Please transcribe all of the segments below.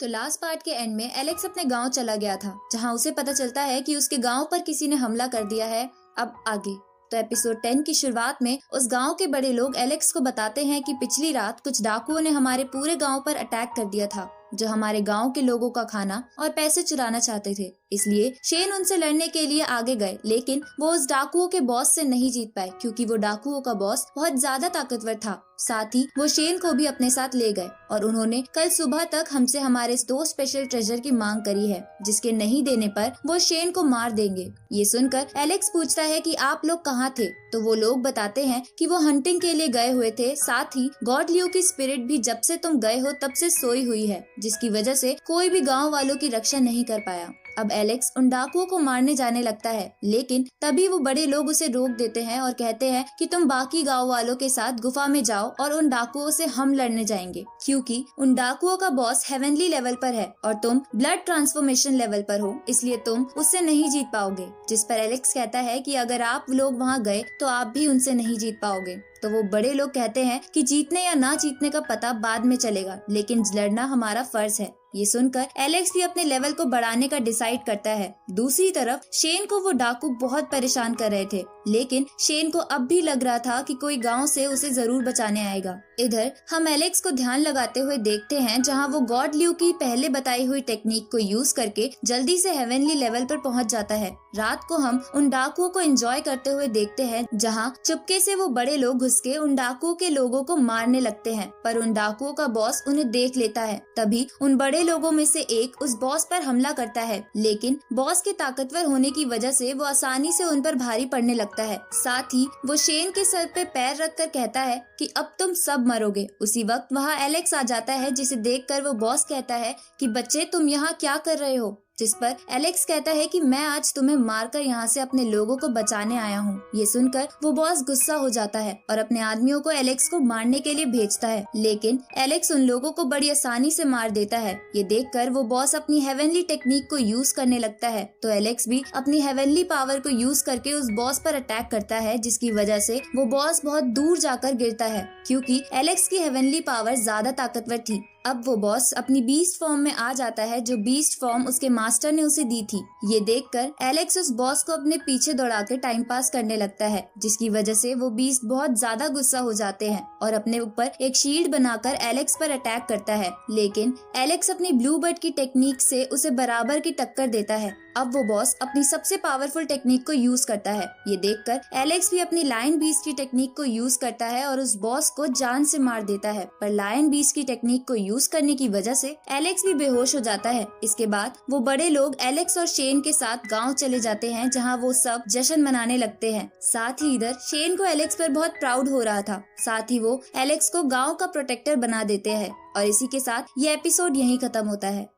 तो last part के and में एलेक्स अपने गांव चला गया था, जहां उसे पता चलता है कि उसके गांव पर किसी ने हमला कर दिया है। अब आगे तो एपिसोड 10 की शुरुआत में उस गांव के बड़े लोग एलेक्स को बताते हैं कि पिछली रात कुछ डाकुओं ने हमारे पूरे गांव पर अटैक कर दिया था, जो हमारे गांव के लोगों का खाना और पैसे चुराना चाहते थे। इसलिए शेन उनसे लड़ने के लिए आगे गए, लेकिन वो उस डाकुओं के बॉस से नहीं जीत पाए क्योंकि वो डाकुओं का बॉस बहुत ज्यादा ताकतवर था। साथ ही वो शेन को भी अपने साथ ले गए और उन्होंने कल सुबह तक हमसे हमारे 2 स्पेशल ट्रेजर की मांग करी है, जिसके नहीं देने पर वो शेन को मार देंगे। ये सुनकर एलेक्स पूछता है कि आप लोग कहाँ थे, तो वो लोग बताते हैं कि वो हंटिंग के लिए गए हुए थे। साथ ही गॉड लियो की स्पिरिट भी जब से तुम गए हो तब से सोई हुई है, जिसकी वजह से कोई भी गाँव वालों की रक्षा नहीं कर पाया। अब एलेक्स उन डाकुओं को मारने जाने लगता है, लेकिन तभी वो बड़े लोग उसे रोक देते हैं और कहते हैं कि तुम बाकी गांव वालों के साथ गुफा में जाओ और उन डाकुओं से हम लड़ने जाएंगे, क्योंकि उन डाकुओं का बॉस हेवनली लेवल पर है और तुम ब्लड ट्रांसफॉर्मेशन लेवल पर हो, इसलिए तुम उससे नहीं जीत पाओगे। जिस पर एलेक्स कहता है कि अगर आप लोग वहाँ गए तो आप भी उनसे नहीं जीत पाओगे। तो वो बड़े लोग कहते हैं कि जीतने या ना जीतने का पता बाद में चलेगा, लेकिन लड़ना हमारा फर्ज है। ये सुनकर एलेक्स भी अपने लेवल को बढ़ाने का डिसाइड करता है। दूसरी तरफ शेन को वो डाकू बहुत परेशान कर रहे थे, लेकिन शेन को अब भी लग रहा था कि कोई गांव से उसे जरूर बचाने आएगा। इधर हम एलेक्स को ध्यान लगाते हुए देखते हैं, जहां वो गॉड लियो की पहले बताई हुई टेक्निक को यूज करके जल्दी से हेवनली लेवल पर पहुंच जाता है। रात को हम उन डाकुओं को एंजॉय करते हुए देखते हैं, जहां चुपके से वो बड़े लोग घुस के उन डाकुओं के लोगों को मारने लगते हैं, पर उन डाकुओं का बॉस उन्हें देख लेता है। तभी उन बड़े लोगों में से एक उस बॉस पर हमला करता है, लेकिन बॉस के ताकतवर होने की वजह से वो आसानी से उन पर भारी पड़ने लगता है। साथ ही वो शेन के सर पे पैर रखकर कहता है कि अब तुम सब मरोगे। उसी वक्त वहाँ एलेक्स आ जाता है, जिसे देखकर वो बॉस कहता है कि बच्चे तुम यहाँ क्या कर रहे हो, जिस पर एलेक्स कहता है कि मैं आज तुम्हें मारकर यहाँ से अपने लोगों को बचाने आया हूँ। ये सुनकर वो बॉस गुस्सा हो जाता है और अपने आदमियों को एलेक्स को मारने के लिए भेजता है, लेकिन एलेक्स उन लोगों को बड़ी आसानी से मार देता है। ये देखकर वो बॉस अपनी हेवनली टेक्निक को यूज करने लगता है, तो एलेक्स भी अपनी हेवनली पावर को यूज करके उस बॉस पर अटैक करता है, जिसकी वजह से वो बॉस बहुत दूर जाकर गिरता है, क्योंकि एलेक्स की हेवनली पावर ज्यादा ताकतवर थी। अब वो बॉस अपनी बीस्ट फॉर्म में आ जाता है, जो बीस्ट फॉर्म उसके मास्टर ने उसे दी थी। ये देखकर एलेक्स उस बॉस को अपने पीछे दौड़ा के टाइम पास करने लगता है, जिसकी वजह से वो बीस्ट बहुत ज्यादा गुस्सा हो जाते हैं और अपने ऊपर एक शील्ड बनाकर एलेक्स पर अटैक करता है, लेकिन एलेक्स अपनी ब्लू बर्ड की टेक्निक से उसे बराबर की टक्कर देता है। अब वो बॉस अपनी सबसे पावरफुल टेक्निक को यूज करता है। ये देखकर एलेक्स भी अपनी लायन बीस्ट की टेक्निक को यूज करता है और उस बॉस को जान से मार देता है, पर लायन बीस्ट की टेक्निक को यूज करने की वजह से एलेक्स भी बेहोश हो जाता है। इसके बाद वो बड़े लोग एलेक्स और शेन के साथ गांव चले जाते हैं, जहां वो सब जश्न मनाने लगते हैं। साथ ही इधर शेन को एलेक्स पर बहुत प्राउड हो रहा था। साथ ही वो एलेक्स को गाँव का प्रोटेक्टर बना देते हैं और इसी के साथ ये एपिसोड यहीं खत्म होता है।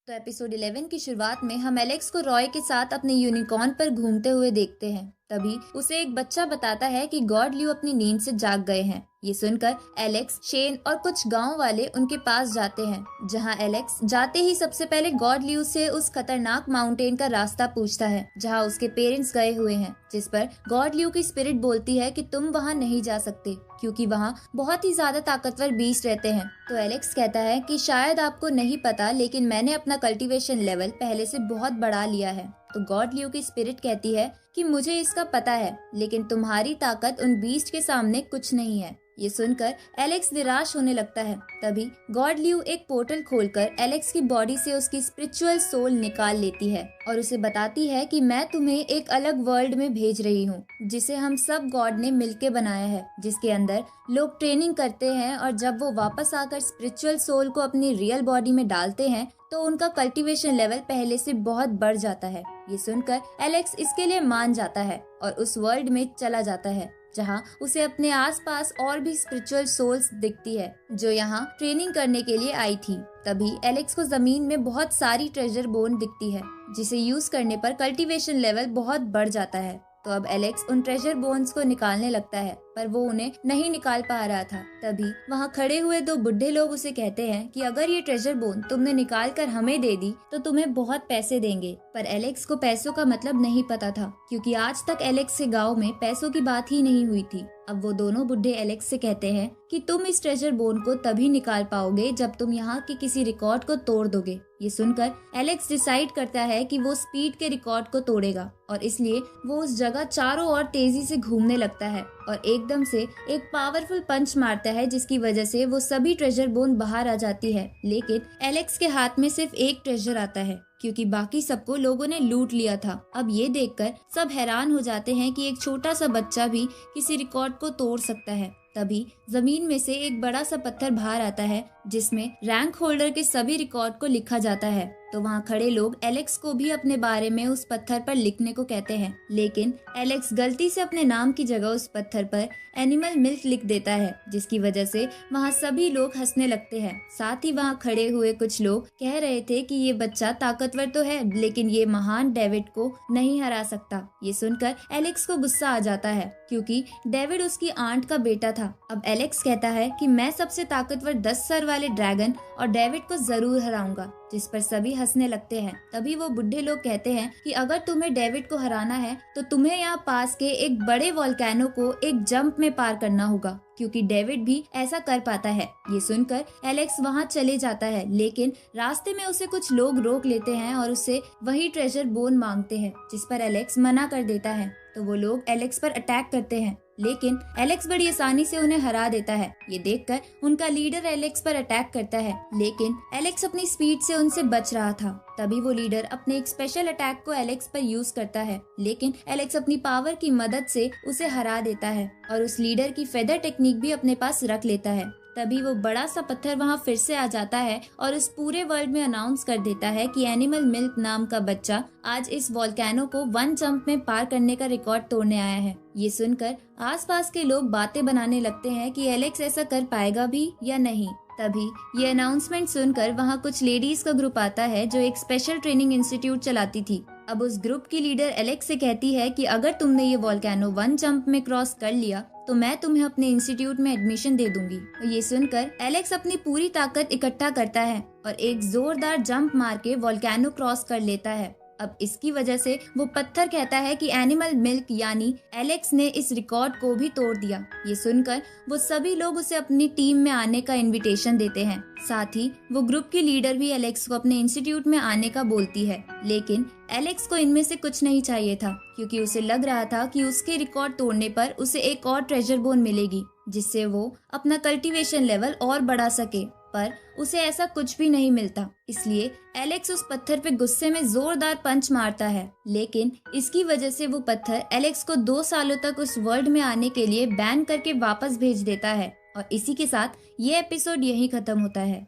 तो एपिसोड 11 की शुरुआत में हम एलेक्स को रॉय के साथ अपने यूनिकॉर्न पर घूमते हुए देखते हैं। तभी उसे एक बच्चा बताता है कि गॉड लियो अपनी नींद से जाग गए हैं। ये सुनकर एलेक्स, शेन और कुछ गांव वाले उनके पास जाते हैं, जहां एलेक्स जाते ही सबसे पहले गॉड लियो से उस खतरनाक माउंटेन का रास्ता पूछता है, जहां उसके पेरेंट्स गए हुए हैं, जिस पर गॉड लियो की स्पिरिट बोलती है कि तुम वहां नहीं जा सकते क्योंकि वहां बहुत ही ज्यादा ताकतवर बीस्ट रहते हैं। तो एलेक्स कहता है कि शायद आपको नहीं पता, लेकिन मैंने अपना कल्टीवेशन लेवल पहले से बहुत बढ़ा लिया है। तो गॉड लियो की स्पिरिट कहती है कि मुझे इसका पता है, लेकिन तुम्हारी ताकत उन बीस्ट के सामने कुछ नहीं है। ये सुनकर एलेक्स निराश होने लगता है। तभी गॉड लियो एक पोर्टल खोलकर एलेक्स की बॉडी से उसकी स्पिरिचुअल सोल निकाल लेती है और उसे बताती है कि मैं तुम्हें एक अलग वर्ल्ड में भेज रही हूँ, जिसे हम सब गॉड ने मिलके बनाया है, जिसके अंदर लोग ट्रेनिंग करते हैं और जब वो वापस आकर स्पिरिचुअल सोल को अपनी रियल बॉडी में डालते हैं तो उनका कल्टीवेशन लेवल पहले से बहुत बढ़ जाता है। ये सुनकर एलेक्स इसके लिए मान जाता है और उस वर्ल्ड में चला जाता है, जहां उसे अपने आसपास और भी स्पिरिचुअल सोल्स दिखती है, जो यहाँ ट्रेनिंग करने के लिए आई थी। तभी एलेक्स को जमीन में बहुत सारी ट्रेजर बोन दिखती है, जिसे यूज करने पर कल्टीवेशन लेवल बहुत बढ़ जाता है। तो अब एलेक्स उन ट्रेजर बोन्स को निकालने लगता है पर वो उन्हें नहीं निकाल पा रहा था। तभी वहाँ खड़े हुए दो बुढ़े लोग उसे कहते हैं कि अगर ये ट्रेजर बोन तुमने निकाल कर हमें दे दी तो तुम्हें बहुत पैसे देंगे। पर एलेक्स को पैसों का मतलब नहीं पता था, क्योंकि आज तक एलेक्स के गाँव में पैसों की बात ही नहीं हुई थी। अब वो दोनों बुढ़े एलेक्स से कहते हैं कि तुम इस ट्रेजर बोन को तभी निकाल पाओगे जब तुम यहाँ के किसी रिकॉर्ड को तोड़ दोगे। ये सुनकर एलेक्स डिसाइड करता है कि वो स्पीड के रिकॉर्ड को तोड़ेगा और इसलिए वो उस जगह चारों ओर तेजी से घूमने लगता है और एकदम से एक पावरफुल पंच मारता है, जिसकी वजह से वो सभी ट्रेजर बोन बाहर आ जाती है। लेकिन एलेक्स के हाथ में सिर्फ एक ट्रेजर आता है, क्योंकि बाकी सबको लोगों ने लूट लिया था। अब ये देखकर सब हैरान हो जाते हैं कि एक छोटा सा बच्चा भी किसी रिकॉर्ड को तोड़ सकता है। तभी जमीन में से एक बड़ा सा पत्थर बाहर आता है, जिसमें रैंक होल्डर के सभी रिकॉर्ड को लिखा जाता है। तो वहाँ खड़े लोग एलेक्स को भी अपने बारे में उस पत्थर पर लिखने को कहते हैं, लेकिन एलेक्स गलती से अपने नाम की जगह उस पत्थर पर एनिमल मिल्क लिख देता है, जिसकी वजह से वहाँ सभी लोग हंसने लगते हैं। साथ ही वहाँ खड़े हुए कुछ लोग कह रहे थे कि ये बच्चा ताकतवर तो है, लेकिन ये महान डेविड को नहीं हरा सकता। ये सुनकर एलेक्स को गुस्सा आ जाता है, क्योंकि डेविड उसकी आंट का बेटा था। अब एलेक्स कहता है कि मैं सबसे ताकतवर 10 सर वाले ड्रैगन और डेविड को जरूर हराऊंगा, जिस पर सभी हंसने लगते हैं। तभी वो बुढ़े लोग कहते हैं कि अगर तुम्हें डेविड को हराना है तो तुम्हें यहाँ पास के एक बड़े वोल्केनो को एक जंप में पार करना होगा, क्योंकि डेविड भी ऐसा कर पाता है। ये सुनकर एलेक्स वहाँ चले जाता है, लेकिन रास्ते में उसे कुछ लोग रोक लेते हैं और उससे वही ट्रेजर बोन मांगते हैं, जिस पर एलेक्स मना कर देता है। तो वो लोग एलेक्स पर अटैक करते हैं, लेकिन एलेक्स बड़ी आसानी से उन्हें हरा देता है। ये देखकर उनका लीडर एलेक्स पर अटैक करता है, लेकिन एलेक्स अपनी स्पीड से उनसे बच रहा था। तभी वो लीडर अपने एक स्पेशल अटैक को एलेक्स पर यूज करता है, लेकिन एलेक्स अपनी पावर की मदद से उसे हरा देता है और उस लीडर की फेदर टेक्निक भी अपने पास रख लेता है। तभी वो बड़ा सा पत्थर वहाँ फिर से आ जाता है और इस पूरे वर्ल्ड में अनाउंस कर देता है कि एनिमल मिल्क नाम का बच्चा आज इस वोल्केनो को 1 जंप में पार करने का रिकॉर्ड तोड़ने आया है। ये सुनकर आसपास के लोग बातें बनाने लगते हैं कि एलेक्स ऐसा कर पाएगा भी या नहीं। तभी ये अनाउंसमेंट सुनकर वहाँ कुछ लेडीज का ग्रुप आता है जो एक स्पेशल ट्रेनिंग इंस्टीट्यूट चलाती थी। अब उस ग्रुप की लीडर एलेक्स से कहती है कि अगर तुमने ये वोल्केनो 1 जंप में क्रॉस कर लिया तो मैं तुम्हें अपने इंस्टीट्यूट में एडमिशन दे दूंगी। और ये सुनकर एलेक्स अपनी पूरी ताकत इकट्ठा करता है और एक जोरदार जंप मार के वोल्केनो क्रॉस कर लेता है। अब इसकी वजह से वो पत्थर कहता है कि एनिमल मिल्क यानी एलेक्स ने इस रिकॉर्ड को भी तोड़ दिया। ये सुनकर वो सभी लोग उसे अपनी टीम में आने का इनविटेशन देते हैं। साथ ही वो ग्रुप की लीडर भी एलेक्स को अपने इंस्टीट्यूट में आने का बोलती है, लेकिन एलेक्स को इनमें से कुछ नहीं चाहिए था, क्योंकि उसे लग रहा था कि उसके रिकॉर्ड तोड़ने पर उसे एक और ट्रेजर बोन मिलेगी, जिससे वो अपना कल्टीवेशन लेवल और बढ़ा सके। पर उसे ऐसा कुछ भी नहीं मिलता, इसलिए एलेक्स उस पत्थर पे गुस्से में जोरदार पंच मारता है, लेकिन इसकी वजह से वो पत्थर एलेक्स को 2 सालों तक उस वर्ल्ड में आने के लिए बैन करके वापस भेज देता है। और इसी के साथ ये एपिसोड यहीं खत्म होता है।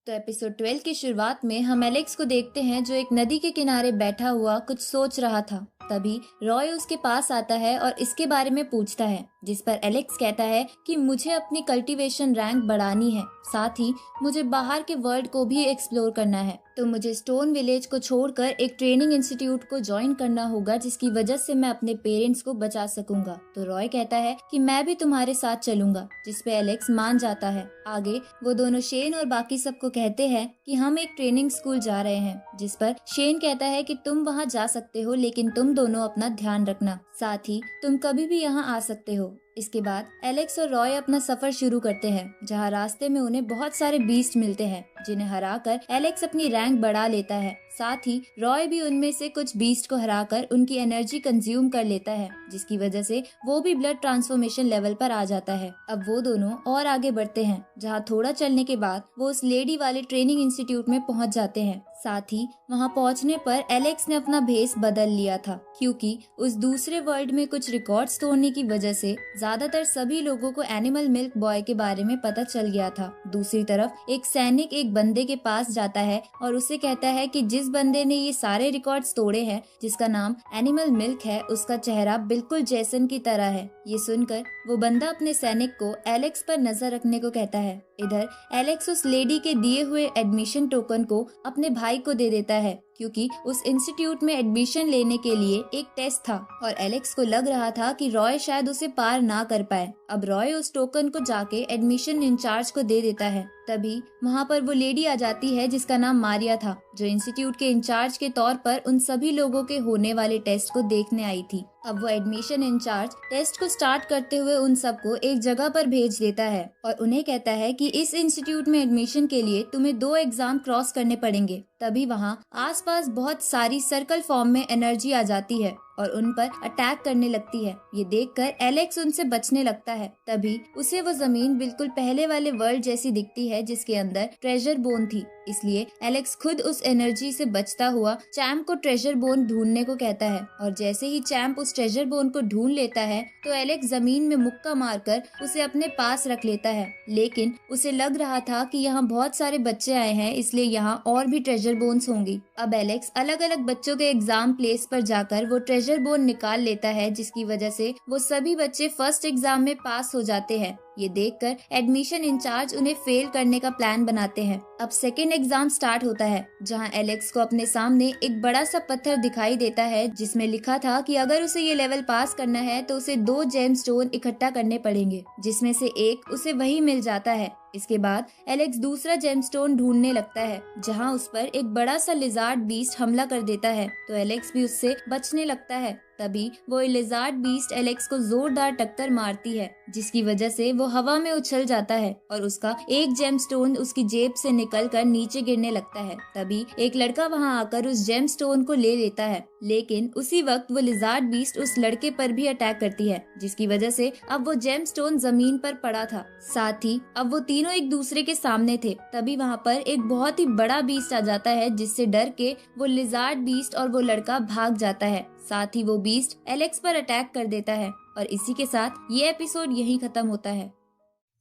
तो एपिसोड 12 की शुरुआत में हम एलेक्स को देखते हैं जो एक नदी के किनारे बैठा हुआ कुछ सोच रहा था। तभी रॉय उसके पास आता है और इसके बारे में पूछता है, जिस पर एलेक्स कहता है कि मुझे अपनी कल्टीवेशन रैंक बढ़ानी है, साथ ही मुझे बाहर के वर्ल्ड को भी एक्सप्लोर करना है, तो मुझे स्टोन विलेज को छोड़कर एक ट्रेनिंग इंस्टीट्यूट को ज्वाइन करना होगा, जिसकी वजह से मैं अपने पेरेंट्स को बचा सकूंगा। तो रॉय कहता है कि मैं भी तुम्हारे साथ चलूंगा, जिस पे एलेक्स मान जाता है। आगे वो दोनों शेन और बाकी सबको कहते हैं कि हम एक ट्रेनिंग स्कूल जा रहे हैं, जिस पर शेन कहता है कि तुम वहाँ जा सकते हो, लेकिन तुम दोनों अपना ध्यान रखना, साथ ही तुम कभी भी यहाँ आ सकते हो। इसके बाद एलेक्स और रॉय अपना सफर शुरू करते हैं, जहाँ रास्ते में उन्हें बहुत सारे बीस्ट मिलते हैं, जिन्हें हराकर एलेक्स अपनी रैंक बढ़ा लेता है। साथ ही रॉय भी उनमें से कुछ बीस्ट को हराकर उनकी एनर्जी कंज्यूम कर लेता है, जिसकी वजह से वो भी ब्लड ट्रांसफॉर्मेशन लेवल पर आ जाता है। अब वो दोनों और आगे बढ़ते हैं, जहाँ थोड़ा चलने के बाद वो उस लेडी वाले ट्रेनिंग इंस्टीट्यूट में पहुँच जाते हैं। साथ ही वहाँ पहुँचने पर एलेक्स ने अपना भेस बदल लिया था, क्योंकि उस दूसरे वर्ल्ड में कुछ रिकॉर्ड्स तोड़ने की वजह से ज्यादातर सभी लोगों को एनिमल मिल्क बॉय के बारे में पता चल गया था। दूसरी तरफ एक सैनिक एक बंदे के पास जाता है और उसे कहता है कि जिस बंदे ने ये सारे रिकॉर्ड्स तोड़े हैं, जिसका नाम एनिमल मिल्क है, उसका चेहरा बिल्कुल जैसन की तरह है। ये सुनकर वो बंदा अपने सैनिक को एलेक्स पर नजर रखने को कहता है। इधर एलेक्स उस लेडी के दिए हुए एडमिशन टोकन को अपने भाई को दे देता है क्योंकि उस इंस्टीट्यूट में एडमिशन लेने के लिए एक टेस्ट था और एलेक्स को लग रहा था कि रॉय शायद उसे पार ना कर पाए। अब रॉय उस टोकन को जाके एडमिशन इंचार्ज को दे देता है। तभी वहाँ पर वो लेडी आ जाती है जिसका नाम मारिया था, जो इंस्टीट्यूट के इंचार्ज के तौर पर उन सभी लोगों के होने वाले टेस्ट को देखने आई थी। अब वो एडमिशन इंचार्ज टेस्ट को स्टार्ट करते हुए उन सबको एक जगह पर भेज देता है और उन्हें कहता है कि इस इंस्टीट्यूट में एडमिशन के लिए तुम्हें 2 एग्जाम क्रॉस करने पड़ेंगे। तभी वहाँ आसपास बहुत सारी सर्कल फॉर्म में एनर्जी आ जाती है और उन पर अटैक करने लगती है। ये देखकर एलेक्स उनसे बचने लगता है। तभी उसे वो जमीन बिल्कुल पहले वाले वर्ल्ड जैसी दिखती है जिसके अंदर ट्रेजर बोन थी। इसलिए एलेक्स खुद उस एनर्जी से बचता हुआ चैम्प को ट्रेजर बोन ढूंढने को कहता है और जैसे ही चैम्प उस ट्रेजर बोन को ढूंढ लेता है तो एलेक्स जमीन में मुक्का मारकर उसे अपने पास रख लेता है। लेकिन उसे लग रहा था कि यहाँ बहुत सारे बच्चे आए हैं, इसलिए यहाँ और भी ट्रेजर बोन्स होंगी। अब एलेक्स अलग अलग बच्चों के एग्जाम प्लेस पर जाकर वो ट्रेजर बोन निकाल लेता है, जिसकी वजह से वो सभी बच्चे फर्स्ट एग्जाम में पास हो जाते हैं। ये देखकर एडमिशन इंचार्ज उन्हें फेल करने का प्लान बनाते हैं। अब सेकेंड एग्जाम स्टार्ट होता है, जहां एलेक्स को अपने सामने एक बड़ा सा पत्थर दिखाई देता है जिसमें लिखा था कि अगर उसे ये लेवल पास करना है तो उसे 2 जेम स्टोन इकट्ठा करने पड़ेंगे, जिसमें से एक उसे वही मिल जाता है। इसके बाद एलेक्स दूसरा जेमस्टोन ढूंढने लगता है, जहां उस पर एक बड़ा सा लिजार्ड बीस्ट हमला कर देता है, तो एलेक्स भी उससे बचने लगता है। तभी वो लिजार्ड बीस्ट एलेक्स को जोरदार टक्कर मारती है, जिसकी वजह से वो हवा में उछल जाता है और उसका एक जेमस्टोन उसकी जेब से निकलकर नीचे गिरने लगता है। तभी एक लड़का वहां आकर उस जेमस्टोन को ले लेता है, लेकिन उसी वक्त वो लिजार्ड बीस्ट उस लड़के पर भी अटैक करती है, जिसकी वजह से अब वो जेमस्टोन जमीन पर पड़ा था। साथ ही अब वो तीनों एक दूसरे के सामने थे। तभी वहाँ पर एक बहुत ही बड़ा बीस्ट आ जाता है, जिससे डर के वो लिजार्ड बीस्ट और वो लड़का भाग जाता है। साथ ही वो बीस्ट एलेक्स पर अटैक कर देता है और इसी के साथ ये एपिसोड यहीं खत्म होता है।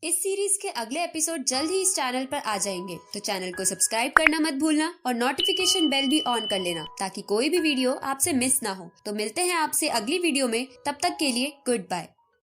इस सीरीज के अगले एपिसोड जल्द ही इस चैनल पर आ जाएंगे, तो चैनल को सब्सक्राइब करना मत भूलना और नोटिफिकेशन बेल भी ऑन कर लेना ताकि कोई भी वीडियो आपसे मिस ना हो। तो मिलते हैं आपसे अगली वीडियो में, तब तक के लिए गुड बाय।